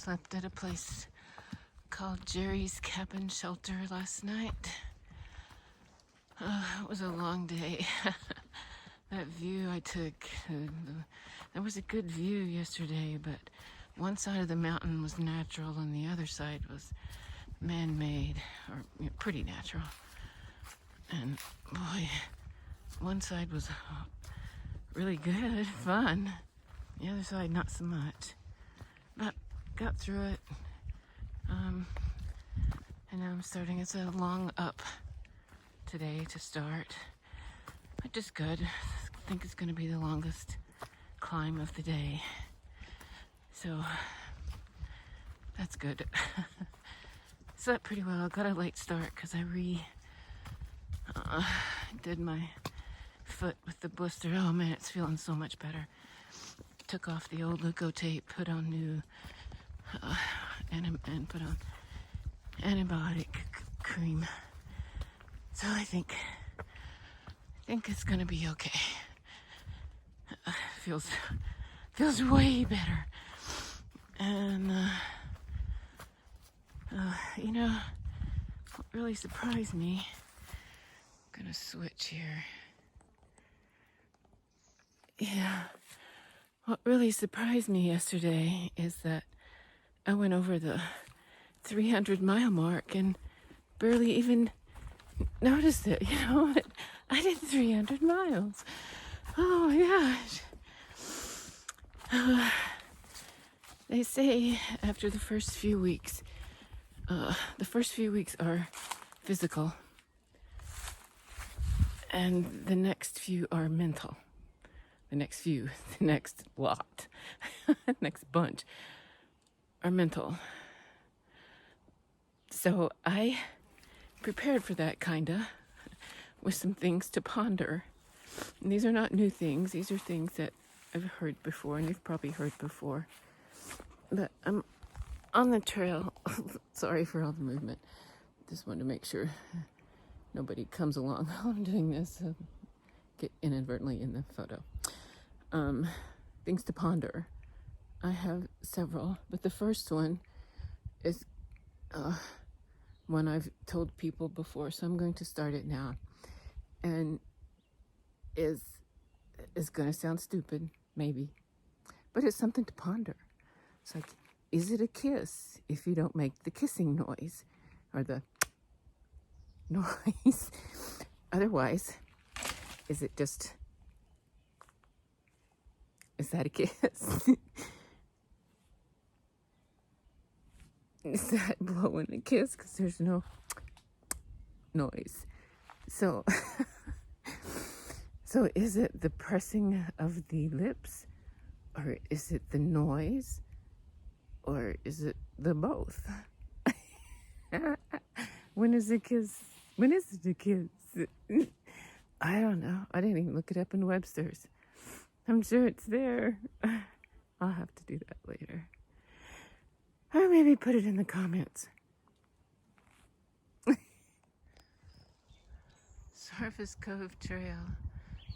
slept at a place called Jerry's Cabin Shelter last night. It was a long day. That view I took, there was a good view yesterday, but one side of the mountain was natural and the other side was man-made, or pretty natural. And boy, one side was really good, fun. The other side, not so much. But got through it. And now I'm starting. It's a long up today to start, which is good. I think it's going to be the longest climb of the day. So that's good. Slept pretty well. Got a late start because I did my foot with the blister. Oh man, it's feeling so much better. Took off the old Leuko tape, put on new, and put on antibiotic cream. So I think it's gonna be okay. Feels way better. And you know, what really surprised me. I'm gonna switch here. Yeah. What really surprised me yesterday is that I went over the 300-mile mark and barely even noticed it, you know? I did 300 miles. Oh my gosh. They say after the first few weeks are physical, and the next few are mental. The next lot, next bunch are mental. So I prepared for that kinda with some things to ponder. And these are not new things. These are things that I've heard before, and you've probably heard before. But I'm on the trail. Sorry for all the movement. Just wanted to make sure nobody comes along while I'm doing this. Get inadvertently in the photo. Things to ponder. I have several, but the first one is one I've told people before, so I'm going to start it now. And is going to sound stupid, maybe, but it's something to ponder. It's like, is it a kiss if you don't make the kissing noise or the noise? Otherwise, is it just, is that a kiss? Is that blowing a kiss? Because there's no noise. So, so is it the pressing of the lips? Or is it the noise? Or is it the both? When is the kiss? When is it a kiss? I don't know. I didn't even look it up in Webster's. I'm sure it's there. I'll have to do that later. Or maybe put it in the comments. Surface Cove Trail.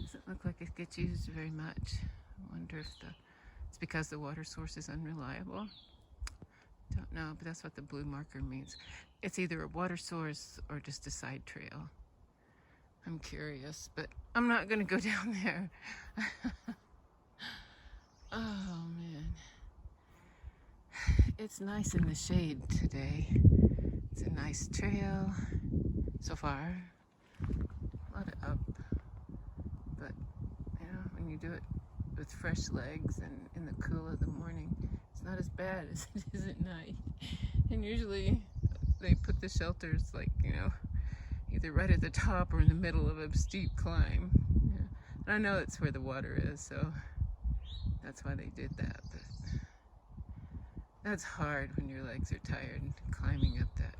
Doesn't look like it gets used very much. I wonder if it's because the water source is unreliable. Don't know, but that's what the blue marker means. It's either a water source or just a side trail. I'm curious, but I'm not gonna go down there. Oh man. It's nice in the shade today. It's a nice trail so far. A lot of up, but you know, when you do it with fresh legs and in the cool of the morning, it's not as bad as it is at night. And usually they put the shelters like, you know, either right at the top or in the middle of a steep climb. Yeah. And I know it's where the water is, so that's why they did that. But that's hard when your legs are tired climbing up that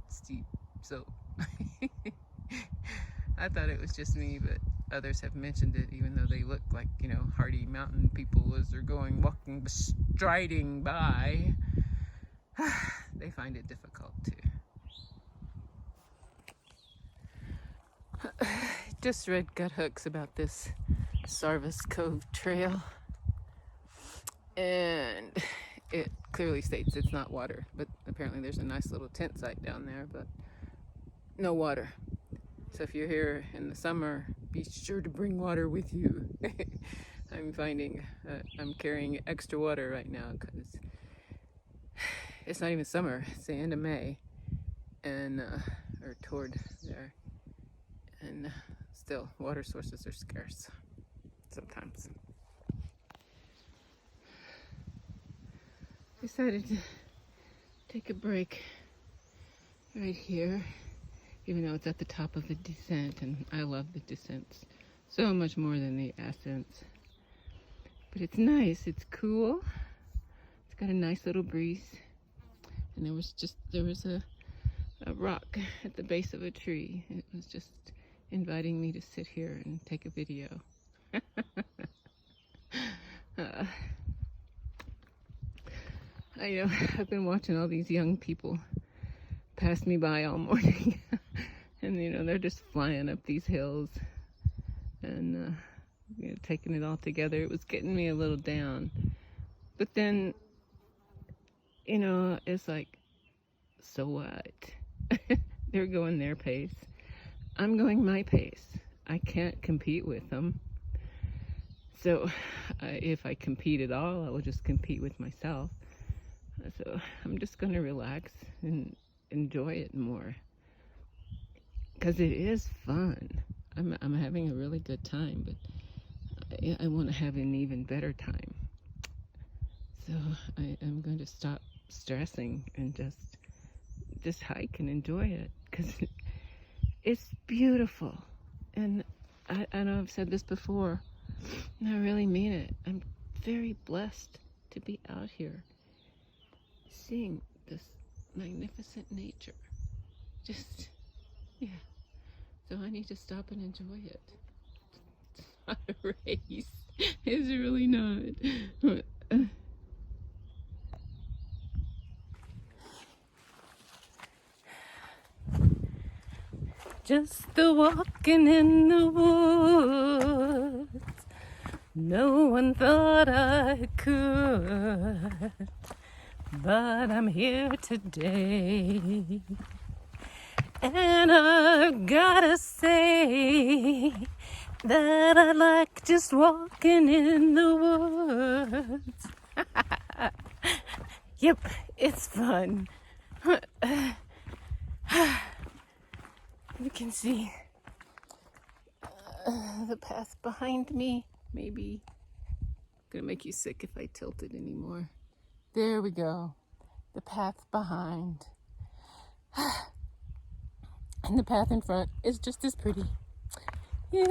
steep slope. I thought it was just me, but others have mentioned it, even though they look like, you know, hardy mountain people as they're walking, striding by. They find it difficult too. Just read gut hooks about this Surface Cove Trail, and it clearly states it's not water, but apparently there's a nice little tent site down there, but no water. So if you're here in the summer, be sure to bring water with you. I'm finding I'm carrying extra water right now because it's not even summer, it's the end of May, and or toward there, and still water sources are scarce sometimes. Decided to take a break right here, even though it's at the top of the descent, and I love the descents so much more than the ascents. But it's nice, it's cool, it's got a nice little breeze, and there was a rock at the base of a tree. It was just inviting me to sit here and take a video. I've been watching all these young people pass me by all morning, and they're just flying up these hills and taking it all together. It was getting me a little down, but then it's like, so what? They're going their pace, I'm going my pace. I can't compete with them, so if I compete at all, I will just compete with myself. So I'm just going to relax and enjoy it more, because it is fun. I'm having a really good time, but I want to have an even better time. So I'm going to stop stressing and just hike and enjoy it, because it's beautiful. And I know I've said this before, and I really mean it. I'm very blessed to be out here seeing this magnificent nature. Just, yeah. So I need to stop and enjoy it. It's not a race. It's really not. Just the walking in the woods. No one thought I could, but I'm here today. And I gotta say that I like just walking in the woods. Yep, it's fun. You can see the path behind me. Maybe gonna make you sick if I tilt it anymore. There we go. The path behind. And the path in front is just as pretty. Yeah.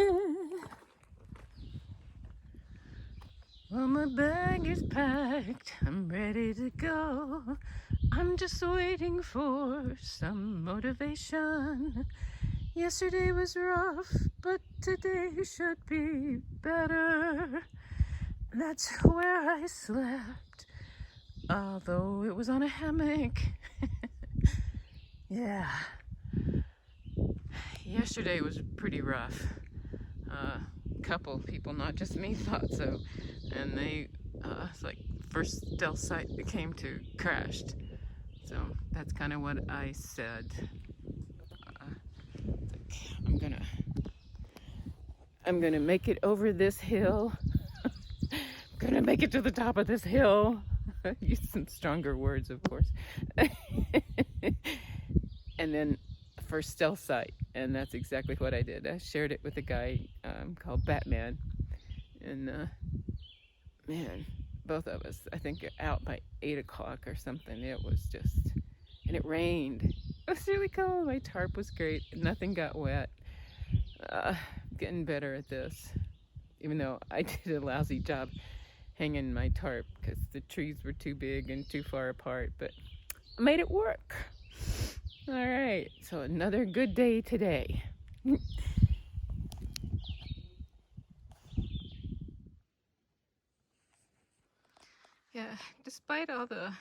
Well, my bag is packed. I'm ready to go. I'm just waiting for some motivation. Yesterday was rough, but today should be better. That's where I slept, although it was on a hammock. Yeah. Yesterday was pretty rough. A couple people, not just me, thought so. And they, it's like first stealth site we came to crashed. So that's kind of what I said. I'm gonna make it over this hill. I'm gonna make it to the top of this hill. Use some stronger words, of course. And then first stealth site, and that's exactly what I did. I shared it with a guy called Batman, and man, both of us, I think, out by 8 o'clock or something. It was just, and it rained. It was really cold. My tarp was great. Nothing got wet. Getting better at this, even though I did a lousy job hanging my tarp because the trees were too big and too far apart, but I made it work. All right, so another good day today. Yeah, despite all the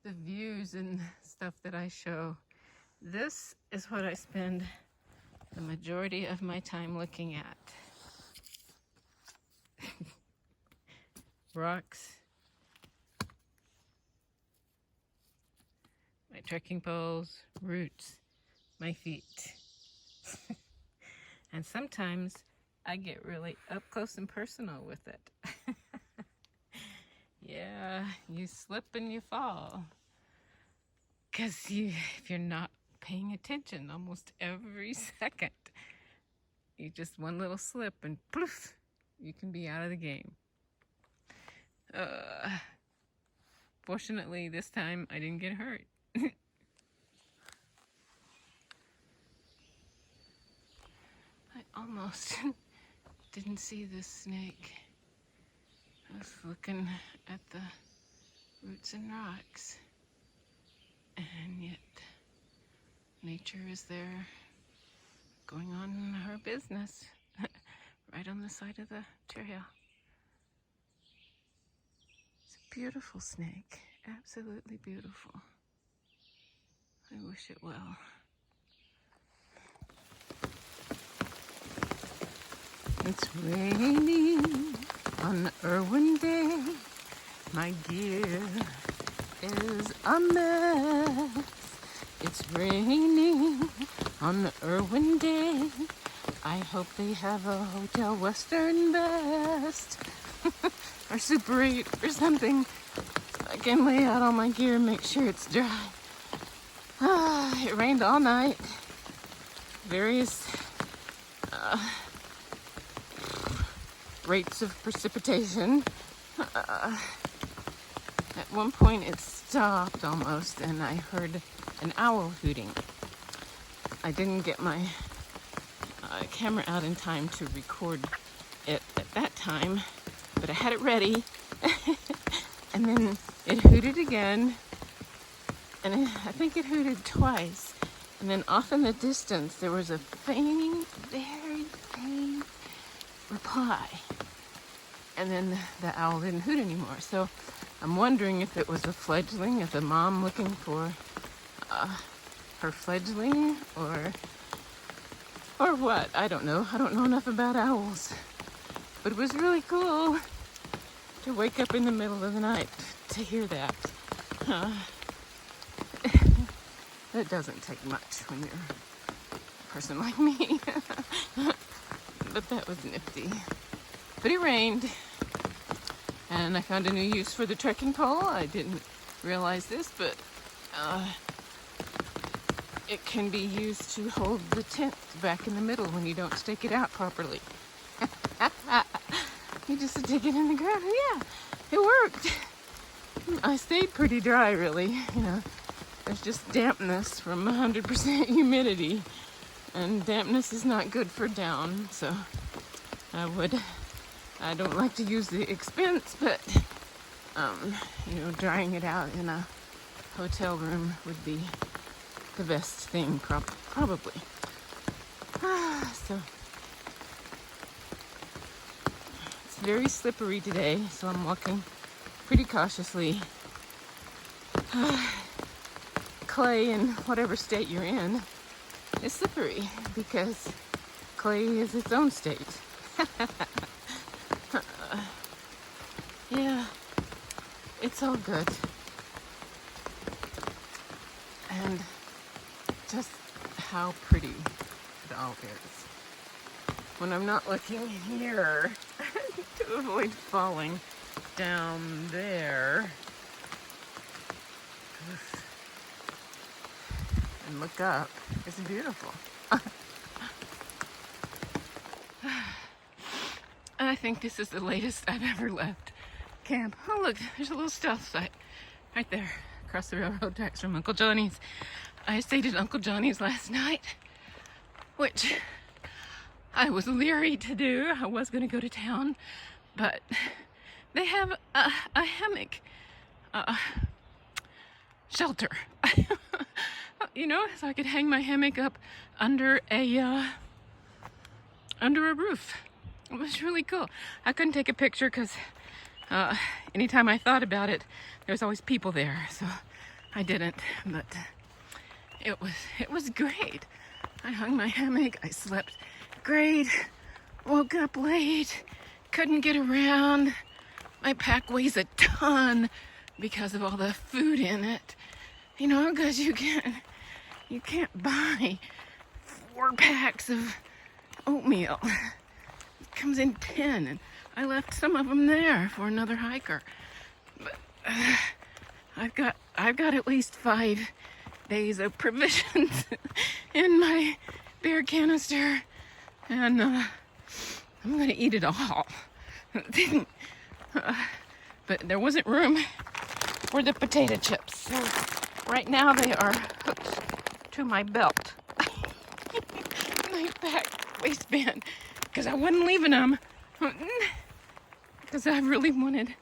views and stuff that I show, this is what I spend the majority of my time looking at. Rocks my trekking poles, roots, my feet. And sometimes I get really up close and personal with it. Yeah, you slip and you fall. Because if you're not paying attention almost every second, you just one little slip and poof, you can be out of the game. Fortunately, this time I didn't get hurt. I almost didn't see this snake. I was looking at the roots and rocks, and yet nature is there going on her business right on the side of the trail. It's a beautiful snake, absolutely beautiful. I wish it well. It's raining on Irwin Day. My gear is a mess. It's raining on Irwin Day. I hope they have a Hotel Western vest or Super 8 or something so I can lay out all my gear and make sure it's dry. It rained all night. Various rates of precipitation. At one point it stopped almost and I heard an owl hooting. I didn't get my camera out in time to record it at that time, but I had it ready. And then it hooted again, and I think it hooted twice. And then off in the distance there was a faint, very faint reply. And then the owl didn't hoot anymore. So I'm wondering if it was a fledgling, if the mom looking for her fledgling, or what. I don't know. I don't know enough about owls. But it was really cool to wake up in the middle of the night to hear that. That doesn't take much when you're a person like me. But that was nifty. But it rained. And I found a new use for the trekking pole. I didn't realize this, but it can be used to hold the tent back in the middle when you don't stake it out properly. You just stick it in the ground. Yeah, it worked. I stayed pretty dry, really. You know, there's just dampness from 100% humidity, and dampness is not good for down. So I don't like to use the expense, but you know, drying it out in a hotel room would be the best thing, probably. So it's very slippery today, so I'm walking pretty cautiously. Clay, in whatever state you're in, is slippery because clay is its own state. Yeah, it's all good. And just how pretty it all is. When I'm not looking here to avoid falling down there and look up, it's beautiful. I think this is the latest I've ever left camp. Oh look, there's a little stealth site right there across the railroad tracks from Uncle Johnny's. I stayed at Uncle Johnny's last night, which I was leery to do. I was going to go to town, but they have a hammock shelter. You know, so I could hang my hammock up under a roof. It was really cool. I couldn't take a picture because anytime I thought about it, there was always people there, so I didn't. But it was great. I hung my hammock. I slept great. Woke up late. Couldn't get around. My pack weighs a ton because of all the food in it. You know, because you can't buy 4 packs of oatmeal. It comes in 10, and I left some of them there for another hiker. But I've got at least 5 days of provisions in my bear canister, and I'm gonna eat it all. But there wasn't room for the potato chips, so right now they are hooked to my belt, my back waistband, because I wasn't leaving them, because I really wanted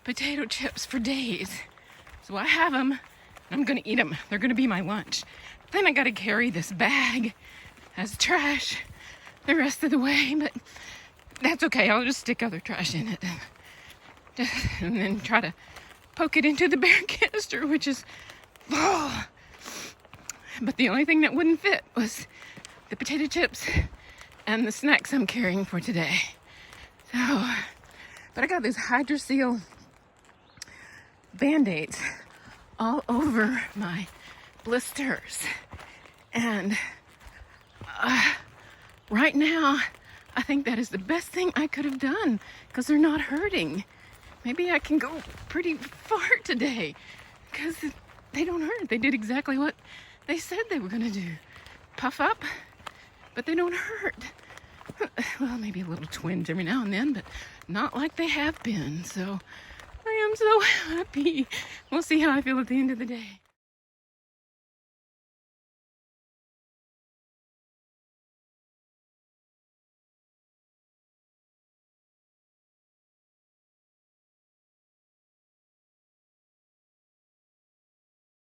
potato chips for days. So I have them, and I'm gonna eat them. They're gonna be my lunch. Then I gotta carry this bag as trash the rest of the way, but that's okay. I'll just stick other trash in it and then try to poke it into the bear canister, which is full. But the only thing that wouldn't fit was the potato chips and the snacks I'm carrying for today. So, but I got these Hydroseal Band-Aids all over my blisters, and right now I think that is the best thing I could have done, because they're not hurting. Maybe I can go pretty far today because they don't hurt. They did exactly what they said they were going to do. Puff up, but they don't hurt. Well, maybe a little twinge every now and then, but not like they have been. So I am so happy. We'll see how I feel at the end of the day.